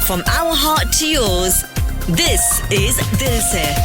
From our heart to yours, this is Dil Se.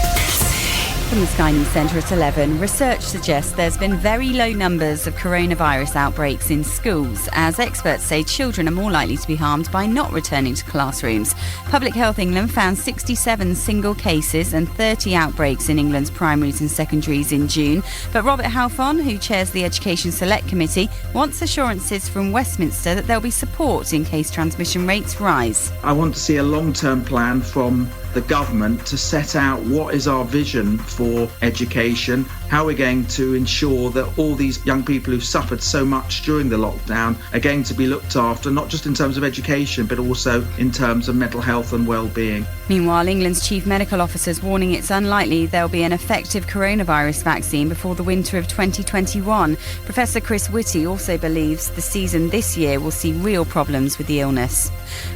From the Sky News Centre at 11, research suggests there's been very low numbers of coronavirus outbreaks in schools, as experts say children are more likely to be harmed by not returning to classrooms. Public Health England found 67 single cases and 30 outbreaks in England's primaries and secondaries in June. But Robert Halfon, who chairs the Education Select Committee, wants assurances from Westminster that there'll be support in case transmission rates rise. I want to see a long-term plan from the government to set out what is our vision for education, how we're going to ensure that all these young people who've suffered so much during the lockdown are going to be looked after, not just in terms of education, but also in terms of mental health and well-being. Meanwhile, England's chief medical officer is warning it's unlikely there'll be an effective coronavirus vaccine before the winter of 2021. Professor Chris Whitty also believes the season this year will see real problems with the illness.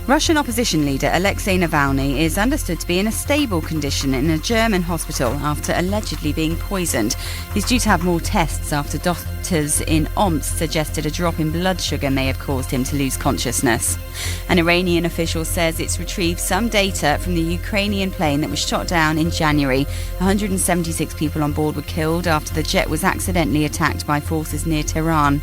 Russian opposition leader Alexei Navalny is understood to be in a stable condition in a German hospital after allegedly being poisoned. He's due to have more tests after doctors in Omsk suggested a drop in blood sugar may have caused him to lose consciousness. An Iranian official says it's retrieved some data from the Ukrainian plane that was shot down in January. 176 people on board were killed after the jet was accidentally attacked by forces near Tehran.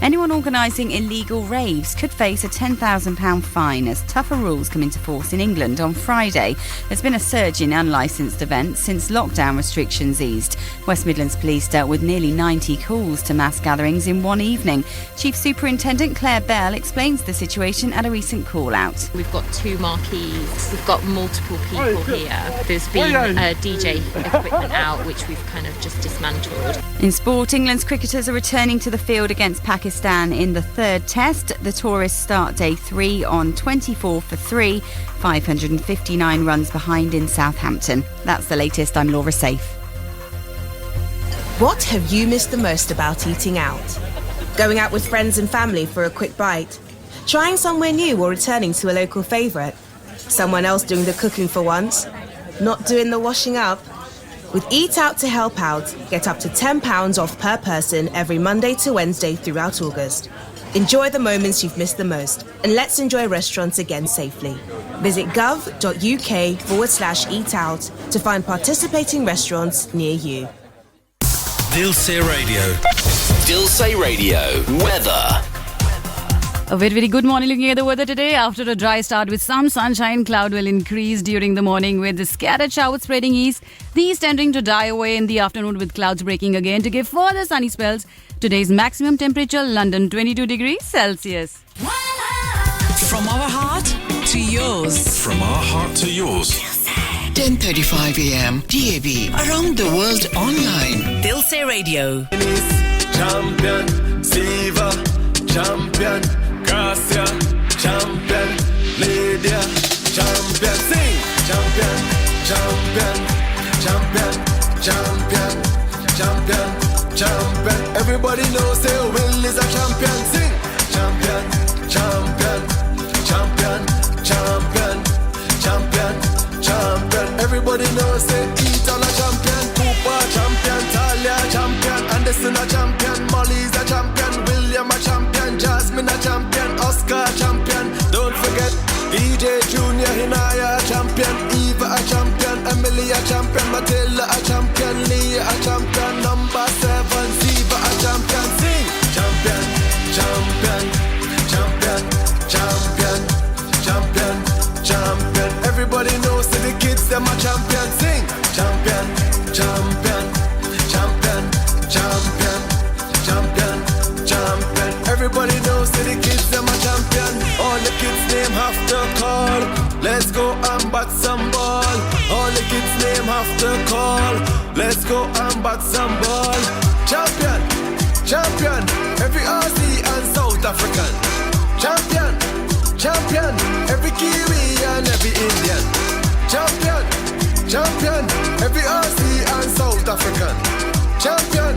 Anyone organising illegal raves could face a £10,000 fine as tougher rules come into force in England on Friday. There's been a surge in unlicensed events since lockdown restrictions eased. West Midlands Police dealt with nearly 90 calls to mass gatherings in one evening. Chief Superintendent Claire Bell explains the situation at a recent call-out. We've got 2 marquees, we've got multiple people here. There's been DJ equipment out, which we've kind of just dismantled. In sport, England's cricketers are returning to the field against Pakistan in the third test. The tourists start day 3 on 24 for 3, 559 runs behind in Southampton. That's the latest. I'm Laura Safe. What have you missed the most about eating out? Going out with friends and family for a quick bite? Trying somewhere new or returning to a local favourite? Someone else doing the cooking for once? Not doing the washing up? With Eat Out to Help Out, get up to £10 off per person every Monday to Wednesday throughout August. Enjoy the moments you've missed the most, and let's enjoy restaurants again safely. Visit gov.uk/eat out to find participating restaurants near you. Dil Se Radio. Dil Se Radio. Weather. A very, very good morning. Looking at the weather today, after a dry start with some sunshine, cloud will increase during the morning with the scattered showers spreading east. These tending to die away in the afternoon with clouds breaking again to give further sunny spells. Today's maximum temperature, London 22 degrees Celsius. From our heart to yours. From our heart to yours. 10:35 a.m. DAB. Around the world online. Dil Se Radio. Champion, Siva, champion, Gracia, champion, Lydia, champion, sing, champion, champion, champion, champion, champion, champion. Everybody knows say Will is a champion, sing, champion, champion, champion, champion, champion, champion. Everybody knows say Eton a champion, Cooper champion, Talia champion, Anderson a champion, Molly's a champion, William a champion, Jasmine a champion, Oscar a champion. Don't forget EJ Junior, Hinaya a champion, Eva a champion, Emily a champion, Matilda a champion, Leah a champion, number 7 Ziva a champion. Sing, champion, champion, champion, champion, champion, champion. Everybody knows that the kids them a champion. Sing, champion, champion, champion, champion, champion, champion. Everybody knows that the kids them a champion. All the kids name have to call. Let's go and bat some ball. All the kids name have to call. Let's go and bat some ball. Champion, champion. Every Aussie and South African. Champion, champion. Every Kiwi and every Indian. Champion, champion. Every Aussie and South African. Champion,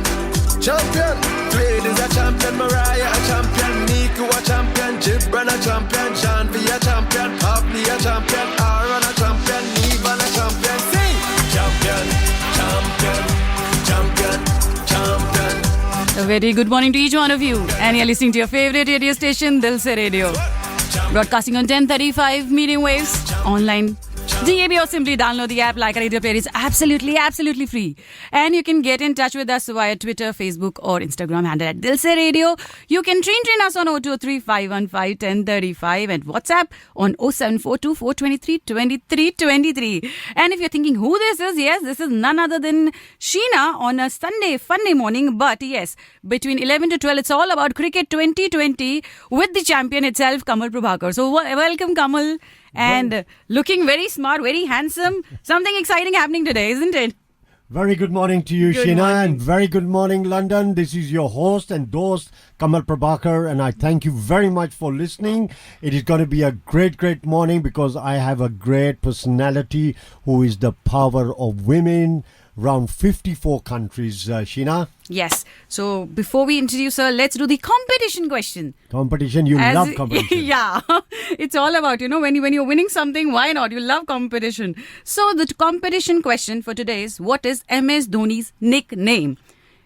champion. Trade is a champion, Mariah a champion, Nico a champion, Gibran a champion, Janvi a champion, Hafni a champion, Aaron a champion, Nivan a champion. Sing, champion, champion, champion, champion. A very good morning to each one of you, and you're listening to your favorite radio station, Dil Se Radio. Broadcasting on 1035 medium waves, online, DAB, or simply download the app. Like a Radio Player is absolutely free. And you can get in touch with us via Twitter, Facebook or Instagram handle at Dil Se Radio. You can train us on 023-515-1035 and WhatsApp on 07424232323. And if you're thinking who this is, yes, this is none other than Sheena on a Sunday, fun day morning. But yes, between 11 to 12, it's all about cricket 2020 with the champion itself, Kamal Prabhakar. So welcome, Kamal. And looking very smart, very handsome. Something exciting happening today, isn't it? Very good morning to you, Sheena, and very good morning, London. This is your host and host, Kamal Prabhakar, and I thank you very much for listening. It is going to be a great morning because I have a great personality who is the power of women around 54 countries, Sheena. Yes. So before we introduce her, let's do the competition question. Competition, you love competition. Yeah. It's all about, when you're winning something, why not? You love competition. So the competition question for today is, what is MS Dhoni's nickname?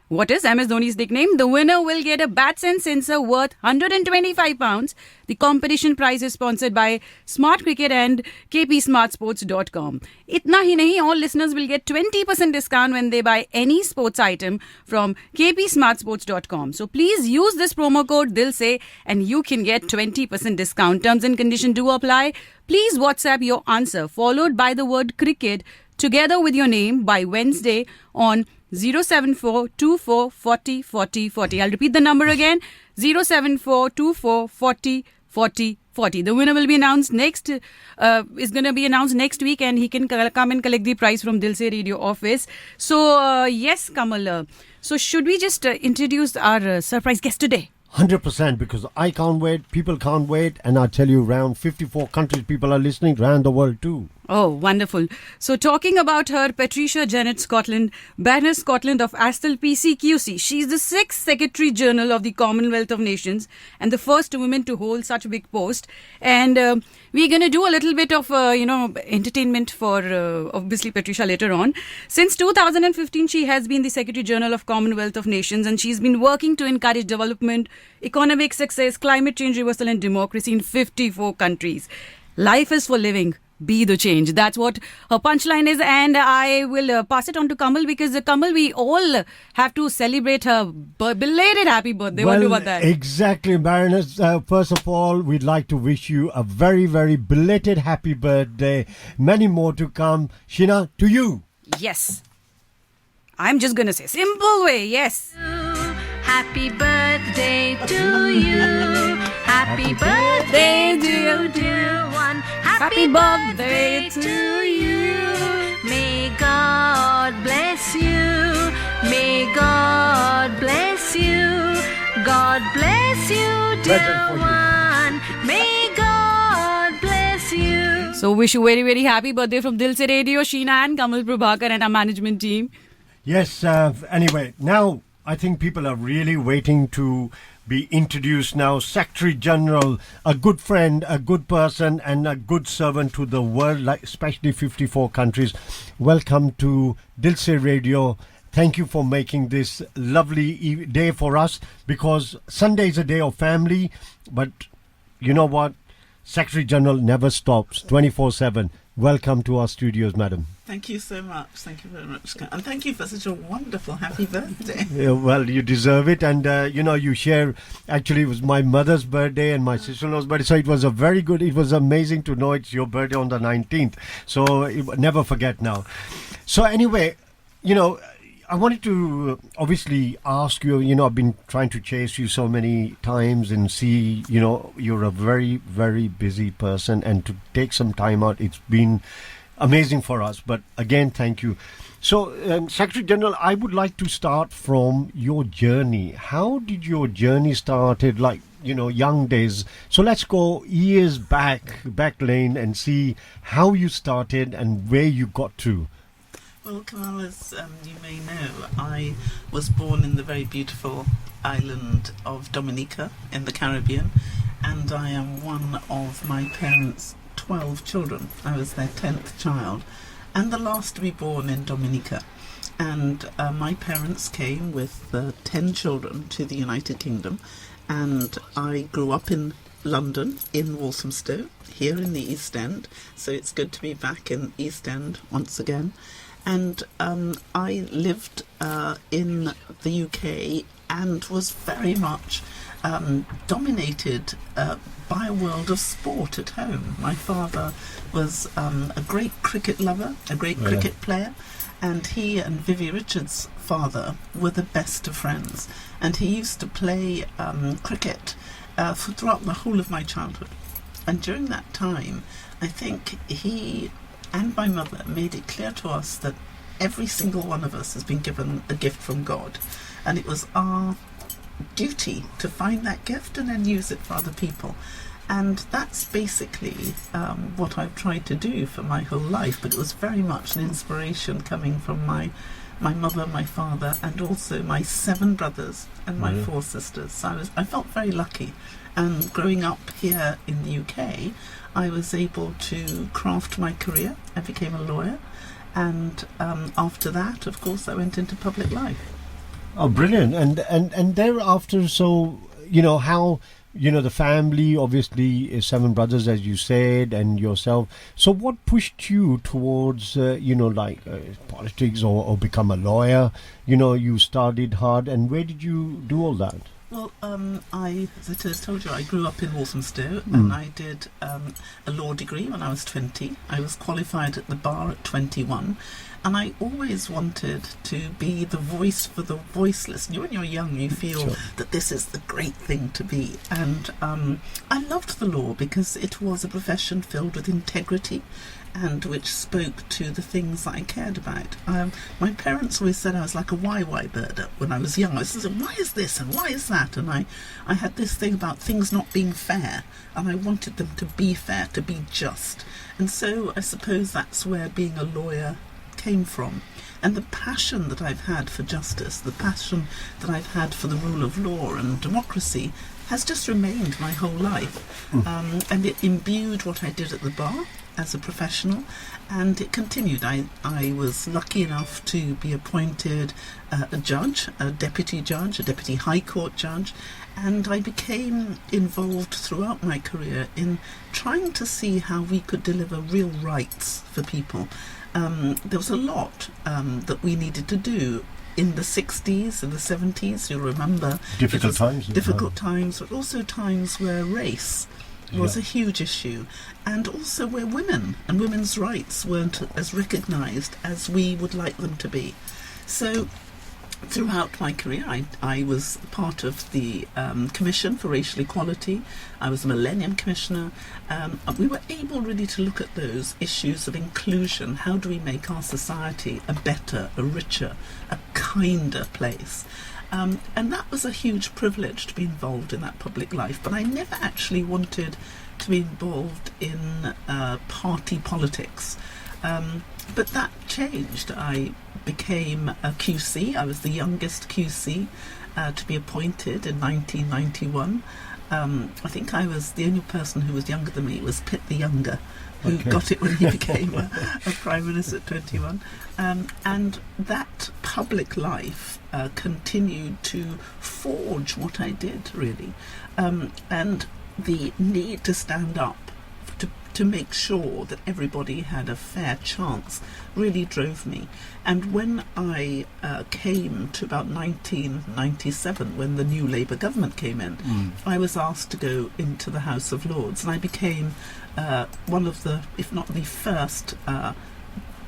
What is MS Dhoni's nickname? The winner will get a bats and sensor worth £125. The competition prize is sponsored by Smart Cricket and kpsmartsports.com. Itna hi nahi, all listeners will get 20% discount when they buy any sports item from kpsmartsports.com. So please use this promo code DILSE and you can get 20% discount. Terms and conditions do apply. Please WhatsApp your answer followed by the word cricket together with your name by Wednesday on 07424404040. I'll repeat the number again, 07424404040. The winner will be announced next week, and he can come and collect the prize from Dil Se Radio office. So yes, Kamal, so should we just introduce our surprise guest today? 100%, because I can't wait, people can't wait, and I tell you, around 54 countries people are listening around the world too. Oh, wonderful. So talking about her, Patricia Janet Scotland, Baroness Scotland of Astle PCQC. She's the 6th Secretary General of the Commonwealth of Nations and the first woman to hold such a big post. And we're going to do a little bit of, entertainment for, obviously, Patricia later on. Since 2015, she has been the Secretary General of Commonwealth of Nations, and she's been working to encourage development, economic success, climate change reversal and democracy in 54 countries. Life is for living. Be the change. That's what her punchline is, and I will pass it on to Kamal because Kamal, we all have to celebrate her belated happy birthday. What do you about that? Exactly, Baroness. First of all, we'd like to wish you a very belated happy birthday. Many more to come. Sheena, to you. Yes. I'm just going to say simple way. Yes. Happy birthday to you. Happy birthday, dear one. Happy birthday to you. May God bless you. May God bless you. God bless you, dear one. May God bless you. So wish you very happy birthday from Dil Se Radio, Sheena and Kamal Prabhakar and our management team. Yes, anyway, now I think people are really waiting to be introduced now. Secretary General, a good friend, a good person and a good servant to the world, like especially 54 countries. Welcome to Dil Se Radio. Thank you for making this lovely day for us, because Sunday is a day of family, but you know what? Secretary General never stops, 24/7. Welcome to our studios, madam. Thank you so much. Thank you very much. And thank you for such a wonderful happy birthday. Yeah, well, you deserve it. And, you share, actually, it was my mother's birthday and my sister-in-law's birthday. So it was it was amazing to know it's your birthday on the 19th. So never forget now. So anyway, I wanted to obviously ask you, I've been trying to chase you so many times and see, you're a very busy person, and to take some time out, it's been amazing for us. But again, thank you. So, Secretary General, I would like to start from your journey. How did your journey started, young days? So let's go years back lane and see how you started and where you got to. Well, Kamal, as you may know, I was born in the very beautiful island of Dominica in the Caribbean, and I am one of my parents' 12 children. I was their 10th child, and the last to be born in Dominica. And my parents came with 10 children to the United Kingdom, and I grew up in London, in Walthamstow, here in the East End. So it's good to be back in East End once again. And I lived in the UK and was very much dominated by a world of sport at home. My father was a great cricket lover, a great cricket player, and he and Vivi Richards' father were the best of friends. And he used to play cricket throughout the whole of my childhood. And during that time, I think he and my mother made it clear to us that every single one of us has been given a gift from God. And it was our duty to find that gift and then use it for other people. And that's basically what I've tried to do for my whole life. But it was very much an inspiration coming from my mother, my father, and also my 7 brothers and my 4 sisters. So I felt very lucky. And growing up here in the UK, I was able to craft my career. I became a lawyer. And after that, of course, I went into public life. Oh, brilliant. And thereafter, so, how, the family obviously is 7 brothers, as you said, and yourself. So what pushed you towards, politics or become a lawyer? You studied hard, and where did you do all that? Well, as I told you, I grew up in Walthamstow, and I did a law degree when I was 20. I was qualified at the bar at 21, and I always wanted to be the voice for the voiceless. When you're young, you feel that this is the great thing to be. And I loved the law because it was a profession filled with integrity and which spoke to the things that I cared about. My parents always said I was like a why bird when I was young. I said, why is this and why is that? And I had this thing about things not being fair, and I wanted them to be fair, to be just. And so I suppose that's where being a lawyer came from. And the passion that I've had for justice, the passion that I've had for the rule of law and democracy has just remained my whole life. And it imbued what I did at the bar as a professional, and it continued. I was lucky enough to be appointed a judge, a deputy judge, a deputy high court judge, and I became involved throughout my career in trying to see how we could deliver real rights for people. There was a lot that we needed to do in the 60s and the 70s. You'll remember difficult times, but also times where race was a huge issue, and also where women and women's rights weren't as recognised as we would like them to be. So throughout my career, I was part of the Commission for Racial Equality. I was a Millennium Commissioner. We were able really to look at those issues of inclusion. How do we make our society a better, a richer, a kinder place? And that was a huge privilege to be involved in that public life. But I never actually wanted to be involved in party politics. But that changed. I became a QC. I was the youngest QC to be appointed in 1991. I think I was the only person who was younger than me. It was Pitt the Younger, who got it when he became a Prime Minister at 21. And that public life continued to forge what I did, really. And the need to stand up to make sure that everybody had a fair chance really drove me. And when I came to about 1997, when the new Labour government came in, I was asked to go into the House of Lords, and I became one of the, if not the first,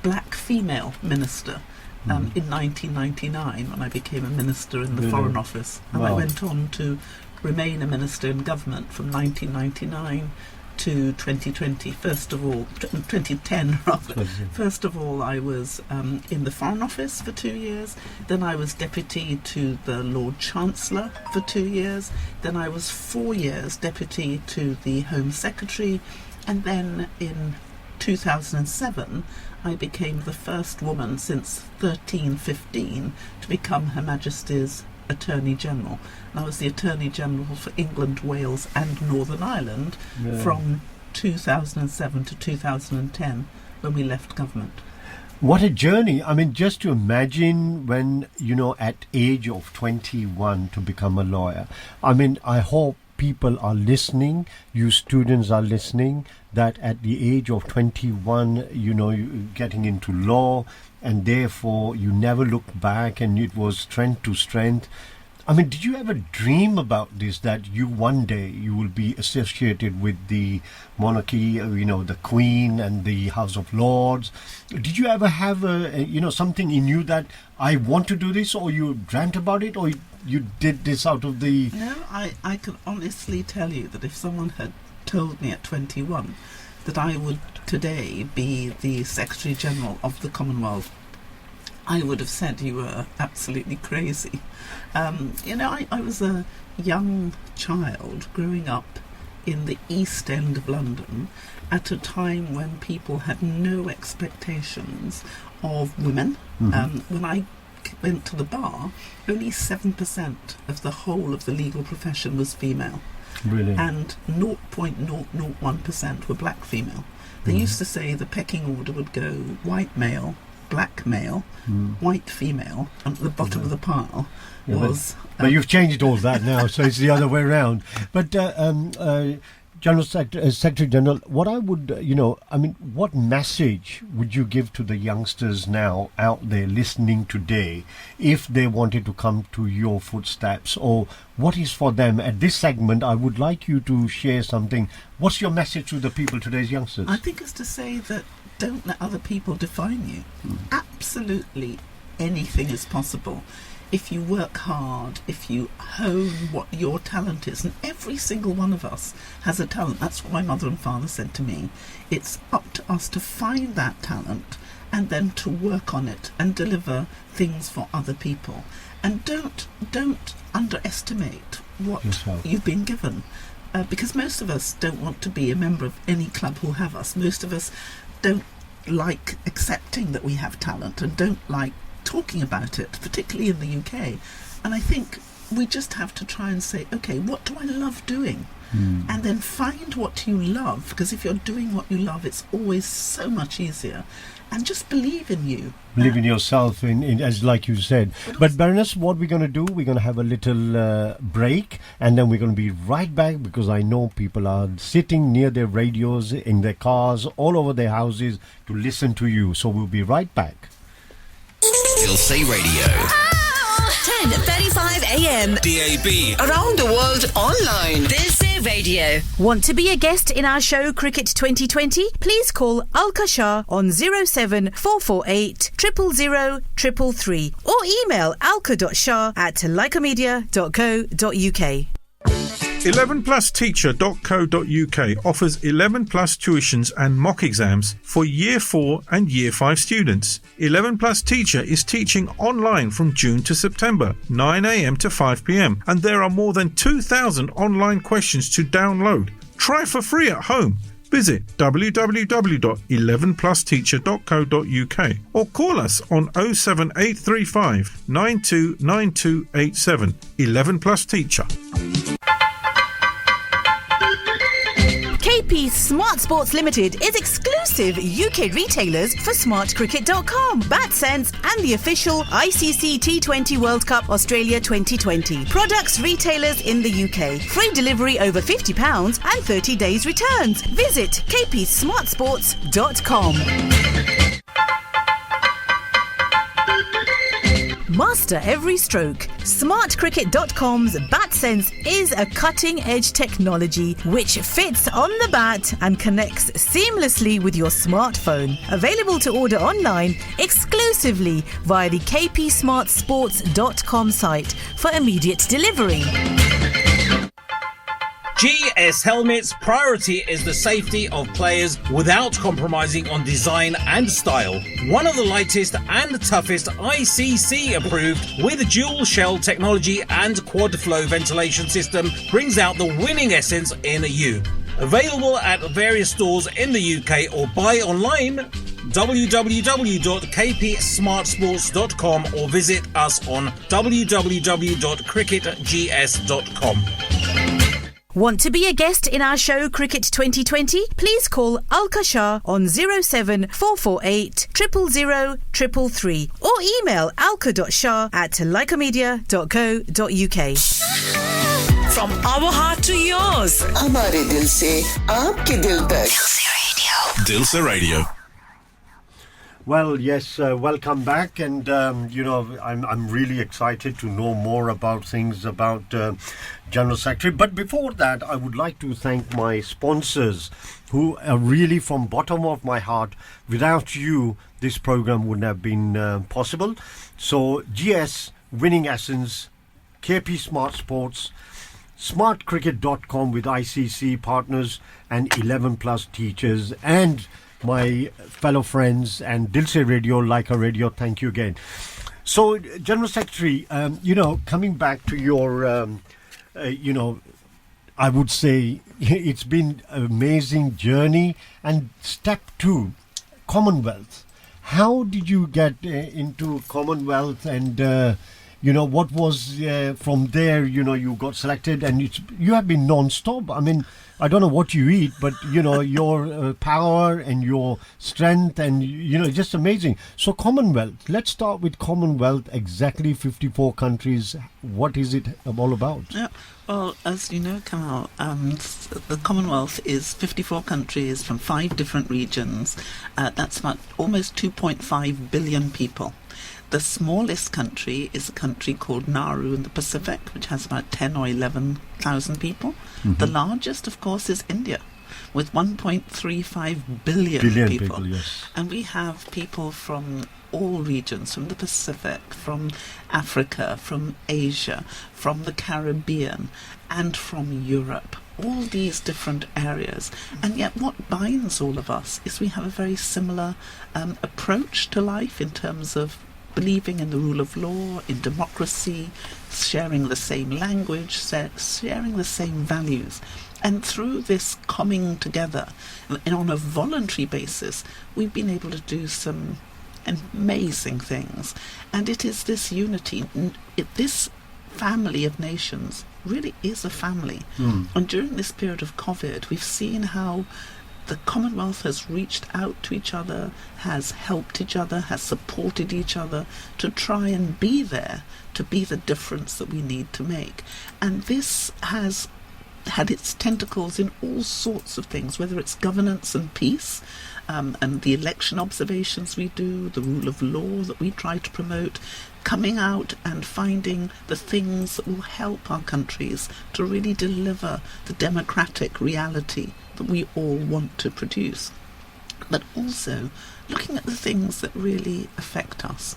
black female minister in 1999, when I became a minister in the Foreign Office. And I went on to remain a minister in government from 1999 to 2020. First of all, 2010 rather. First of all, I was in the Foreign Office for 2 years. Then I was deputy to the Lord Chancellor for 2 years. Then I was 4 years deputy to the Home Secretary. And then in 2007, I became the first woman since 1315 to become Her Majesty's Attorney General. And I was the Attorney General for England, Wales and Northern Ireland from 2007 to 2010, when we left government. What a journey. I mean, just to imagine when, at age of 21 to become a lawyer. I mean, I hope people are listening, you students are listening, that at the age of 21, you're getting into law, and therefore you never looked back, and it was strength to strength. I mean, did you ever dream about this, that one day you will be associated with the monarchy, the Queen and the House of Lords? Did you ever have something in you that I want to do this, or you dreamt about it, or you did this out of the... No, I can honestly tell you that if someone had told me at 21 that I would today be the Secretary General of the Commonwealth, I would have said you were absolutely crazy. I was a young child growing up in the East End of London at a time when people had no expectations of women. When I went to the bar, only 7% of the whole of the legal profession was female. Really? And 0.001% were black female. They used to say the pecking order would go white male, black male, white female, and at the bottom of the pile was... But you've changed all that now, so it's the other way around. But General Secretary General, what I would, what message would you give to the youngsters now out there listening today if they wanted to come to your footsteps? Or what is for them? At this segment, I would like you to share something. What's your message to the people, today's youngsters? I think it's to say that don't let other people define you. Absolutely anything is possible. If you work hard, if you hone what your talent is, and every single one of us has a talent. That's what my mother and father said to me. It's up to us to find that talent and then to work on it and deliver things for other people. And don't underestimate what you've been given. Because most of us don't want to be a member of any club who'll have us. Most of us don't like accepting that we have talent and don't like talking about it, particularly in the UK. And I think we just have to try and say, okay, what do I love doing? And then find what you love, because if you're doing what you love, it's always so much easier. And just believe in you. Believe in yourself, as like you said. But Baroness, what we're going to do, we're going to have a little break, and then we're going to be right back, because I know people are sitting near their radios, in their cars, all over their houses to listen to you. So we'll be right back. Dilsey Radio. 10:35 a.m. DAB. Around the world online. Dilsey Radio. Want to be a guest in our show Cricket 2020? Please call Alka Shah on 07448 000 333 or email alka.shah@leicamedia.co.uk. 11plusteacher.co.uk offers 11 plus tuitions and mock exams for Year 4 and Year 5 students. 11 Plus Teacher is teaching online from June to September, 9 a.m. to 5 p.m. and there are more than 2,000 online questions to download. Try for free at home. Visit www.11plusteacher.co.uk or call us on 07835 929287. 11 Plus Teacher. KP Smart Sports Limited is exclusive UK retailers for smartcricket.com, BatSense and the official ICC T20 World Cup Australia 2020. Products retailers in the UK. Free delivery over £50 and 30 days returns. Visit kpsmartsports.com. Master every stroke. SmartCricket.com's BatSense is a cutting-edge technology which fits on the bat and connects seamlessly with your smartphone. Available to order online exclusively via the kpsmartsports.com site for immediate delivery. GS Helmet's priority is the safety of players without compromising on design and style. One of the lightest and toughest ICC approved with dual shell technology and quad flow ventilation system brings out the winning essence in you. Available at various stores in the UK or buy online www.kpsmartsports.com or visit us on www.cricketgs.com. Want to be a guest in our show Cricket 2020? Please call Alka Shah on 07448 000 333 or email alka.shah@leicamedia.co.uk. From our heart to yours. हमारे दिल से आपके दिल तक. Dilse Radio. Well, yes, welcome back, and I'm really excited to know more about things about General Secretary. But before that, I would like to thank my sponsors, who are really from bottom of my heart. Without you, this program wouldn't have been possible. So, GS Winning Essence, KP Smart Sports, SmartCricket.com with ICC partners, and 11 Plus teachers, and my fellow friends and Dilse Radio, Leica Radio. Thank you again. So, General Secretary, coming back to your, I would say it's been an amazing journey. And step 2, Commonwealth. How did you get into Commonwealth, and what was from there? You got selected, and you have been non-stop. I mean, I don't know what you eat, but your power and your strength, and just amazing. So Commonwealth, let's start with Commonwealth. Exactly 54 countries. What is it all about? Yeah. Well, as you know, Kamal, the Commonwealth is 54 countries from 5 different regions. That's about almost 2.5 billion people. The smallest country is a country called Nauru in the Pacific, which has about 10 or 11,000 people. Mm-hmm. The largest, of course, is India, with 1.35 billion people. Yes. And we have people from all regions, from the Pacific, from Africa, from Asia, from the Caribbean, and from Europe. All these different areas. And yet what binds all of us is we have a very similar approach to life in terms of believing in the rule of law, in democracy, sharing the same language, sharing the same values. And through this coming together, and on a voluntary basis, we've been able to do some amazing things. And it is this unity, this family of nations really is a family. And during this period of COVID, we've seen how the Commonwealth has reached out to each other, has helped each other, has supported each other to try and be there, to be the difference that we need to make. And this has had its tentacles in all sorts of things, whether it's governance and peace, and the election observations we do, the rule of law that we try to promote, coming out and finding the things that will help our countries to really deliver the democratic reality that we all want to produce. But also looking at the things that really affect us.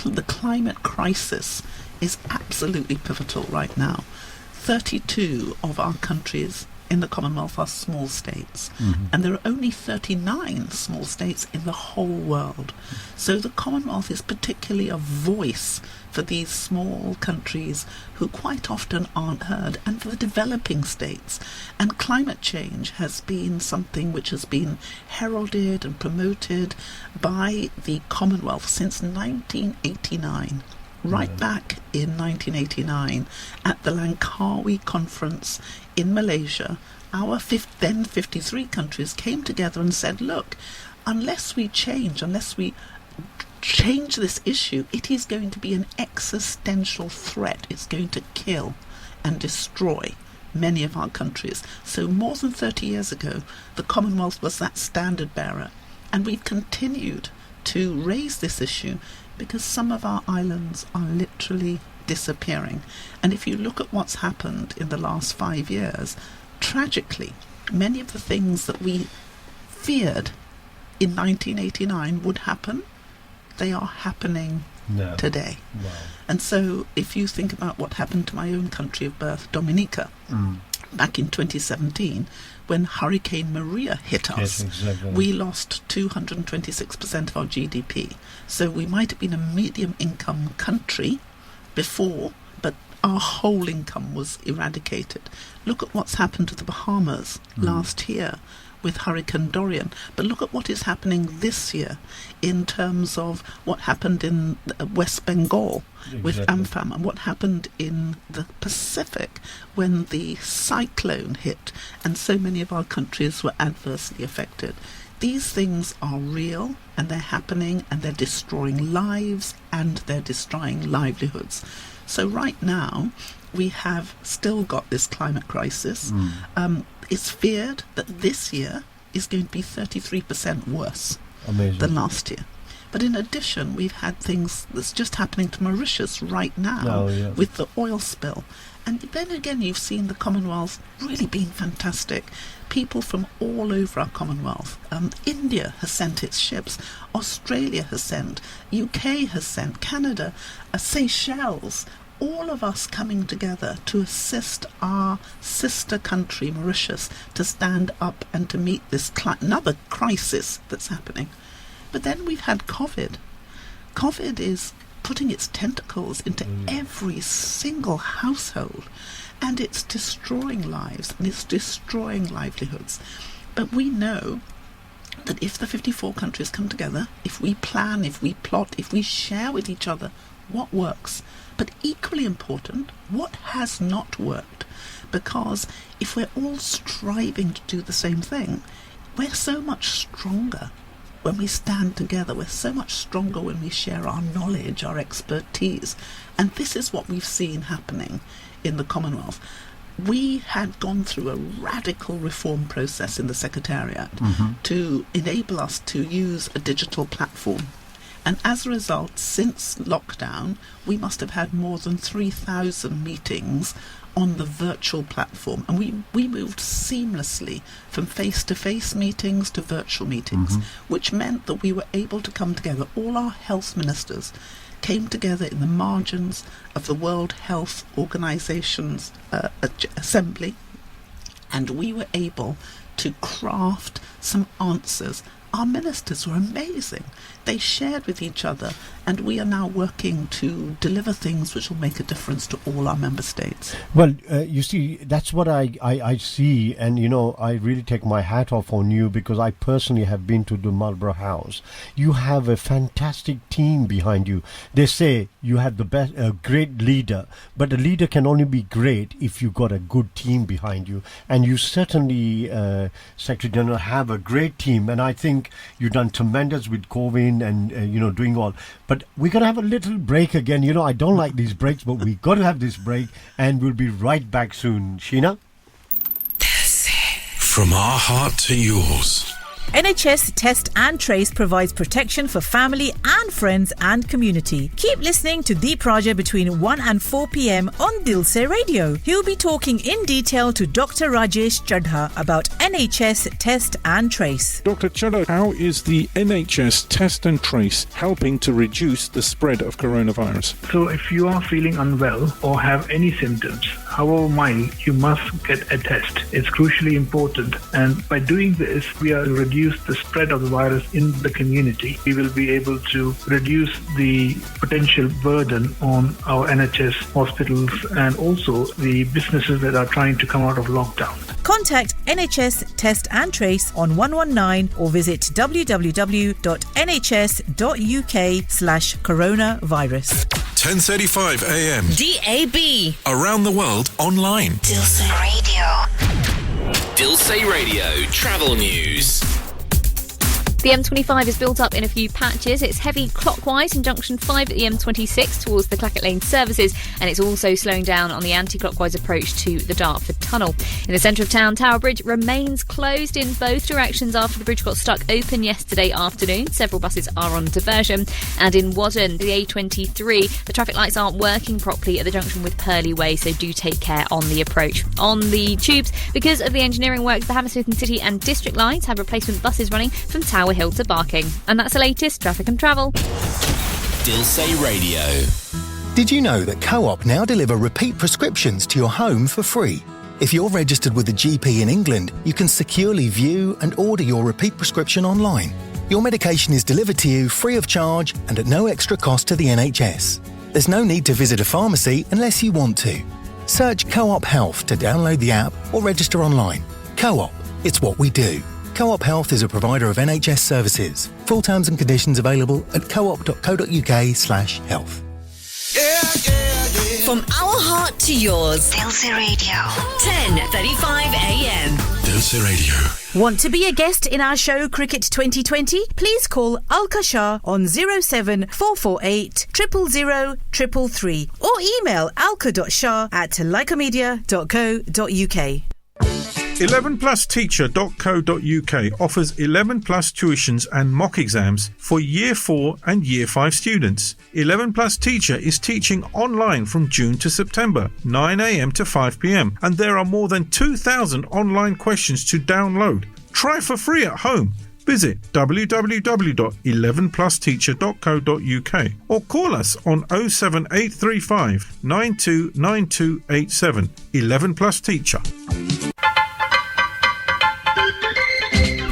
The climate crisis is absolutely pivotal right now. 32 of our countries in the Commonwealth are small states, and there are only 39 small states in the whole world. So the Commonwealth is particularly a voice for these small countries who quite often aren't heard, and for the developing states. And climate change has been something which has been heralded and promoted by the Commonwealth since 1989. Right back in 1989 at the Langkawi Conference in Malaysia, our then 53 countries came together and said, look, unless we change this issue, it is going to be an existential threat. It's going to kill and destroy many of our countries. So more than 30 years ago, the Commonwealth was that standard bearer. And we've continued to raise this issue because some of our islands are literally disappearing. And if you look at what's happened in the last 5 years, tragically, many of the things that we feared in 1989 would happen, they are happening today. Wow. And so if you think about what happened to my own country of birth, Dominica, back in 2017, when Hurricane Maria hit us, Yes, exactly. we lost 226% of our GDP. So we might have been a medium income country before, but our whole income was eradicated. Look at what's happened to the Bahamas last year with Hurricane Dorian. But look at what is happening this year in terms of what happened in West Bengal with Amphan, and what happened in the Pacific when the cyclone hit and so many of our countries were adversely affected. These things are real, and they're happening, and they're destroying lives, and they're destroying livelihoods. So right now, we have still got this climate crisis. It's feared that this year is going to be 33% worse than last year. But in addition, we've had things that's just happening to Mauritius right now with the oil spill. And then again, you've seen the Commonwealth really being fantastic. People from all over our Commonwealth. India has sent its ships. Australia has sent. UK has sent. Canada. Seychelles. All of us coming together to assist our sister country, Mauritius, to stand up and to meet this another crisis that's happening. But then we've had COVID. COVID is putting its tentacles into every single household, and it's destroying lives and it's destroying livelihoods. But we know that if the 54 countries come together, if we plan, if we plot, if we share with each other what works, but equally important, what has not worked. Because if we're all striving to do the same thing, we're so much stronger when we stand together. We're so much stronger when we share our knowledge, our expertise. And this is what we've seen happening in the Commonwealth. We had gone through a radical reform process in the Secretariat to enable us to use a digital platform. And as a result, since lockdown, we must have had more than 3,000 meetings on the virtual platform. And we moved seamlessly from face-to-face meetings to virtual meetings, which meant that we were able to come together. All our health ministers came together in the margins of the World Health Organization's assembly, and we were able to craft some answers. Our ministers were amazing. They shared with each other, and we are now working to deliver things which will make a difference to all our member states. Well, you see, that's what I see, and I really take my hat off on you, because I personally have been to the Marlborough House. You have a fantastic team behind you. They say you have the best, great leader, but a leader can only be great if you've got a good team behind you, and you certainly, Secretary General, have a great team, and I think you've done tremendous with COVID and doing all. But we're going to have a little break again. I don't like these breaks, but we've got to have this break, and we'll be right back soon. Sheena? From our heart to yours. NHS Test and Trace provides protection for family and friends and community. Keep listening to Deep Raja between 1 and 4 p.m. on Dil Se Radio. He'll be talking in detail to Dr. Rajesh Chadha about NHS Test and Trace. Dr. Chadha, how is the NHS Test and Trace helping to reduce the spread of coronavirus? So if you are feeling unwell or have any symptoms, however mild, you must get a test. It's crucially important, and by doing this, we are reduce the spread of the virus in the community. We will be able to reduce the potential burden on our NHS hospitals and also the businesses that are trying to come out of lockdown. Contact NHS Test and Trace on 119 or visit www.nhs.uk/coronavirus. 10:35 a.m. DAB. Around the world online. Dilse Radio. Dilse Radio Travel News. The M25 is built up in a few patches. It's heavy clockwise in junction 5 at the M26 towards the Clackett Lane services, and it's also slowing down on the anti-clockwise approach to the Dartford Tunnel. In the centre of town, Tower Bridge remains closed in both directions after the bridge got stuck open yesterday afternoon. Several buses are on diversion. And in Wadden, the A23, the traffic lights aren't working properly at the junction with Purley Way, so do take care on the approach. On the tubes, because of the engineering works, the Hammersmith and City and District lines have replacement buses running from Tower Hill to Barking. And that's the latest traffic and travel. Dilse Radio. Did you know that Co-op now deliver repeat prescriptions to your home for free? If you're registered with a GP in England, you can securely view and order your repeat prescription online. Your medication is delivered to you free of charge and at no extra cost to the NHS. There's no need to visit a pharmacy unless you want to. Search Co-op Health to download the app or register online. Co-op, it's what we do. Co-op Health is a provider of NHS services. Full terms and conditions available at coop.co.uk/health. Yeah, yeah, yeah. From our heart to yours. Dil Se Radio. 10:35 a.m. Dil Se Radio. Want to be a guest in our show Cricket 2020? Please call Alka Shah on 07448 000 333 or email alka.shah@lycamedia.co.uk. 11plusteacher.co.uk offers 11 plus tuitions and mock exams for Year 4 and Year 5 students. 11 Plus Teacher is teaching online from June to September, 9 a.m. to 5 p.m. and there are more than 2,000 online questions to download. Try for free at home. Visit www.11plusteacher.co.uk or call us on 07835 929287. 11 Plus Teacher.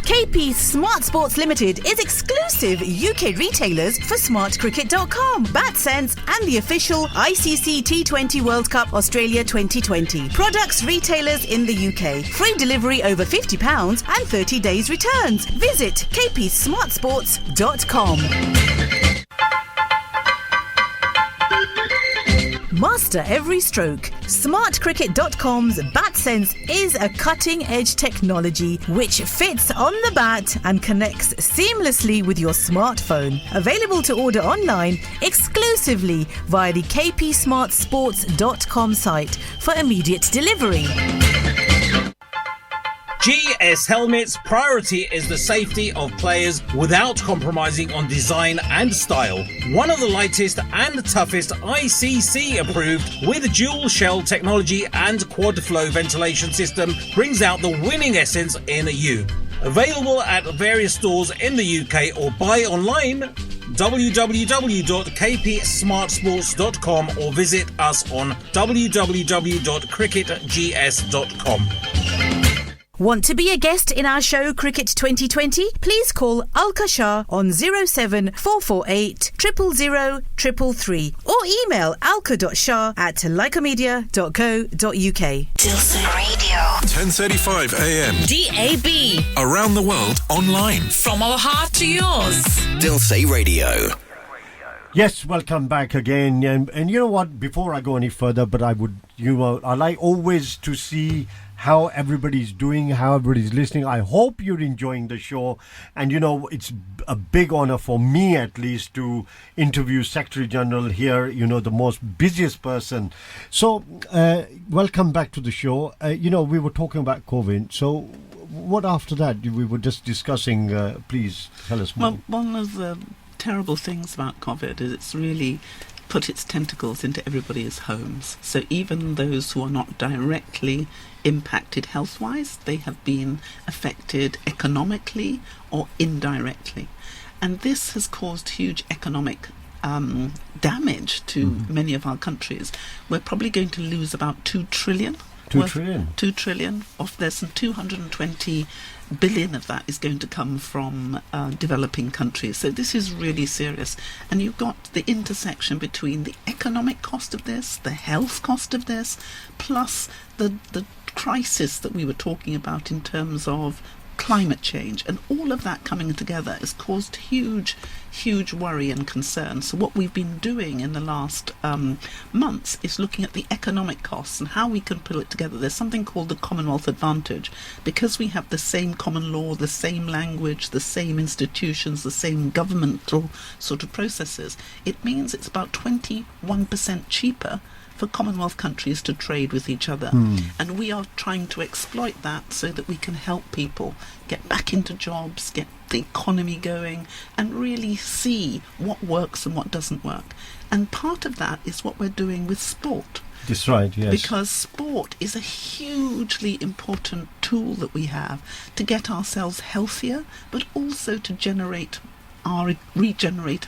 KP Smart Sports Limited is exclusive UK retailers for smartcricket.com, BatSense and the official ICC T20 World Cup Australia 2020. Products retailers in the UK. Free delivery over £50 and 30 days returns. Visit kpsmartsports.com. Master every stroke. SmartCricket.com's BatSense is a cutting-edge technology which fits on the bat and connects seamlessly with your smartphone. Available to order online exclusively via the kpsmartsports.com site for immediate delivery. GS Helmets' priority is the safety of players without compromising on design and style. One of the lightest and toughest ICC approved with dual shell technology and quad flow ventilation system brings out the winning essence in you. Available at various stores in the UK or buy online www.kpsmartsports.com or visit us on www.cricketgs.com. Want to be a guest in our show Cricket 2020? Please call Alka Shah on 07448 000 333 or email alka.shah@lycamedia.co.uk. Dil Se Radio. 10:35 a.m. DAB. Around the world online. From our heart to yours. Dil Se Radio. Yes, welcome back again. And you know what? Before I go any further, but I like always to see how everybody's doing, how everybody's listening. I hope you're enjoying the show. And, it's a big honor for me, at least, to interview Secretary General here, the most busiest person. So, welcome back to the show. We were talking about COVID. So, what after that? We were just discussing. Please tell us more. Well, one of the terrible things about COVID is it's really put its tentacles into everybody's homes. So even those who are not directly impacted health-wise, they have been affected economically or indirectly. And this has caused huge economic damage to many of our countries. We're probably going to lose about 2 trillion. 2 trillion? 2 trillion. There's some 220 billion of that is going to come from developing countries. So this is really serious. And you've got the intersection between the economic cost of this, the health cost of this, plus the crisis that we were talking about in terms of climate change, and all of that coming together has caused huge worry and concern. So what we've been doing in the last months is looking at the economic costs and how we can pull it together. There's something called the Commonwealth Advantage. Because we have the same common law, the same language, the same institutions, the same governmental sort of processes, it means it's about 21% cheaper for Commonwealth countries to trade with each other. And we are trying to exploit that so that we can help people get back into jobs, get the economy going, and really see what works and what doesn't work. And part of that is what we're doing with sport. That's right, yes. Because sport is a hugely important tool that we have to get ourselves healthier, but also to regenerate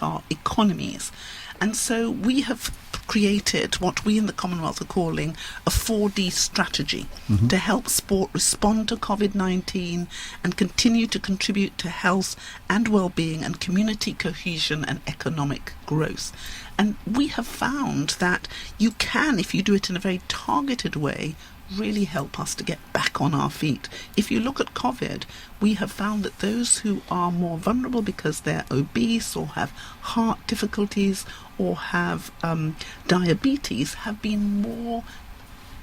our economies. And so we have created what we in the Commonwealth are calling a 4D strategy to help sport respond to COVID-19 and continue to contribute to health and well-being and community cohesion and economic growth. And we have found that you can, if you do it in a very targeted way, really help us to get back on our feet. If you look at COVID, we have found that those who are more vulnerable because they're obese or have heart difficulties or have diabetes have been more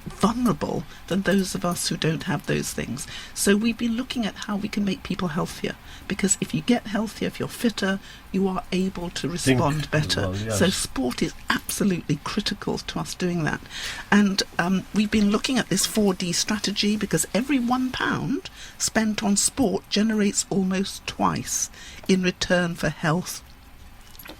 vulnerable than those of us who don't have those things. So we've been looking at how we can make people healthier, because if you get healthier, if you're fitter, you are able to respond better. Well, yes. So sport is absolutely critical to us doing that. And we've been looking at this 4D strategy, because every £1 spent on sport generates almost twice in return for health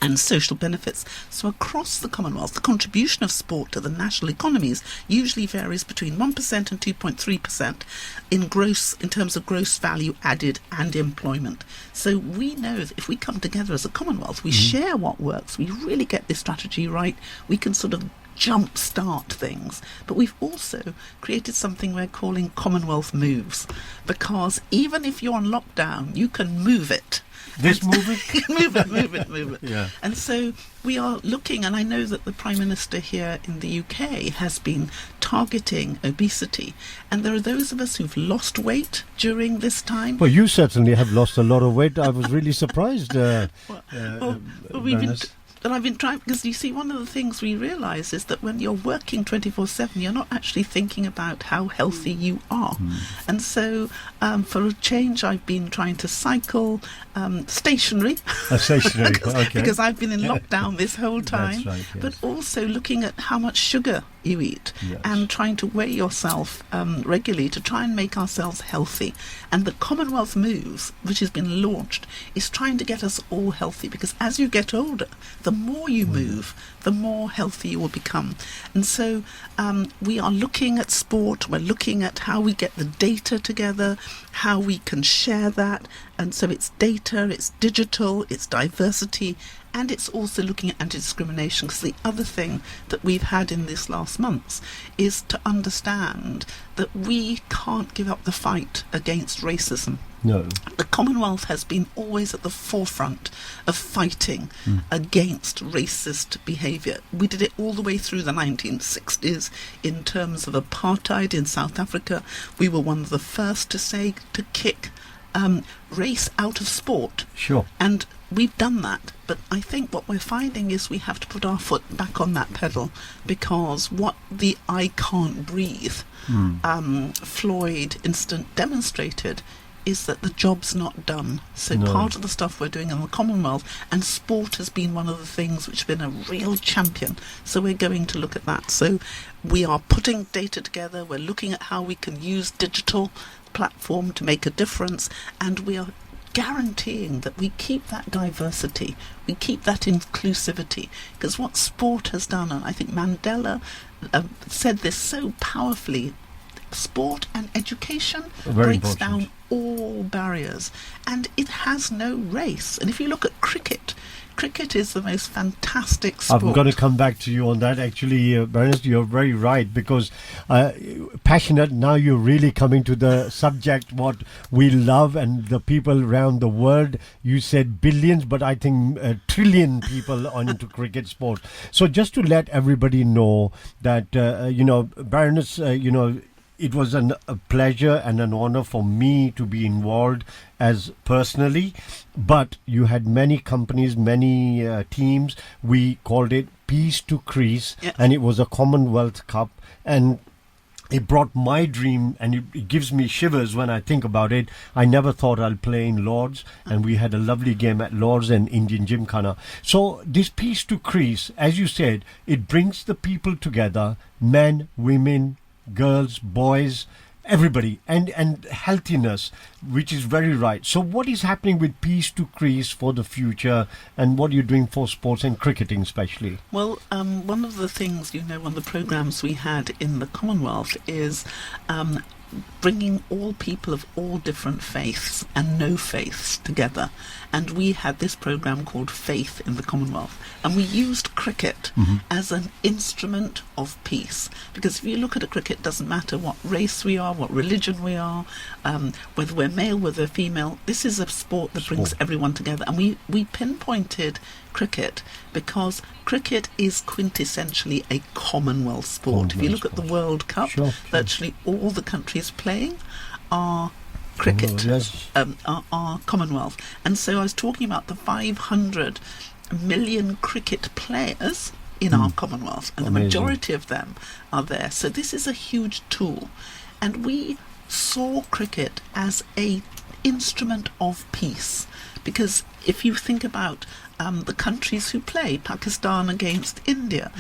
and social benefits. So across the Commonwealth, the contribution of sport to the national economies usually varies between 1% and 2.3% in terms of gross value added and employment. So we know that if we come together as a Commonwealth, we share what works, we really get this strategy right, we can sort of jump-start things. But we've also created something we're calling Commonwealth Moves, because even if you're on lockdown, you can move it. Move it. Yeah. And so we are looking, and I know that the Prime Minister here in the UK has been targeting obesity, and there are those of us who've lost weight during this time. Well, you certainly have lost a lot of weight. I was really surprised. But I've been trying, because you see, one of the things we realise is that when you're working 24/7, you're not actually thinking about how healthy you are. And so, for a change, I've been trying to cycle stationary. Stationary, okay. Because I've been in lockdown this whole time. That's right, yes. But also looking at how much sugar you eat, and trying to weigh yourself regularly to try and make ourselves healthy. And the Commonwealth Moves, which has been launched, is trying to get us all healthy, because as you get older, the more you move, the more healthy you will become. And so we are looking at sport, we're looking at how we get the data together, how we can share that. And so it's data, it's digital, it's diversity, and it's also looking at anti-discrimination, because the other thing that we've had in this last months is to understand that we can't give up the fight against racism. No. The Commonwealth has been always at the forefront of fighting against racist behaviour. We did it all the way through the 1960s in terms of apartheid in South Africa. We were one of the first to kick race out of sport. Sure. And we've done that, but I think what we're finding is we have to put our foot back on that pedal, because what the I Can't Breathe Floyd incident demonstrated is that the job's not done. So part of the stuff we're doing in the Commonwealth, and sport has been one of the things which has been a real champion. So we're going to look at that. So we are putting data together, we're looking at how we can use digital platform to make a difference, and we are guaranteeing that we keep that diversity, we keep that inclusivity, because what sport has done, and I think Mandela said this so powerfully, sport and education breaks down all barriers, and it has no race. And if you look at cricket is the most fantastic sport. I'm going to come back to you on that. Actually, Baroness, you're very right, because passionate, now you're really coming to the subject, what we love, and the people around the world. You said billions, but I think a trillion people are into cricket sport. So just to let everybody know that, Baroness, it was a pleasure and an honor for me to be involved as personally, but you had many companies, many teams. We called it Peace to Crease, and it was a Commonwealth Cup, and it brought my dream, and it gives me shivers when I think about it. I never thought I'll play in Lords, and we had a lovely game at Lords and Indian Gymkhana. So this Peace to Crease, as you said, it brings the people together, men, women, girls, boys, everybody, and healthiness, which is very right. So what is happening with Peace to Crease for the future, and what are you doing for sports and cricketing especially? Well, one of the things, one of the programmes we had in the Commonwealth is bringing all people of all different faiths and no faiths together. And we had this program called Faith in the Commonwealth, and we used cricket as an instrument of peace. Because if you look at a cricket, it doesn't matter what race we are, what religion we are, whether we're male, whether we're female. This is a sport that brings everyone together. And we pinpointed cricket because cricket is quintessentially a Commonwealth sport. If you look at the World Cup, virtually all the countries playing are cricket, are Commonwealth. And so I was talking about the 500 million cricket players in our Commonwealth, and the majority of them are there. So this is a huge tool, and we saw cricket as a instrument of peace, because if you think about the countries who play, Pakistan against India,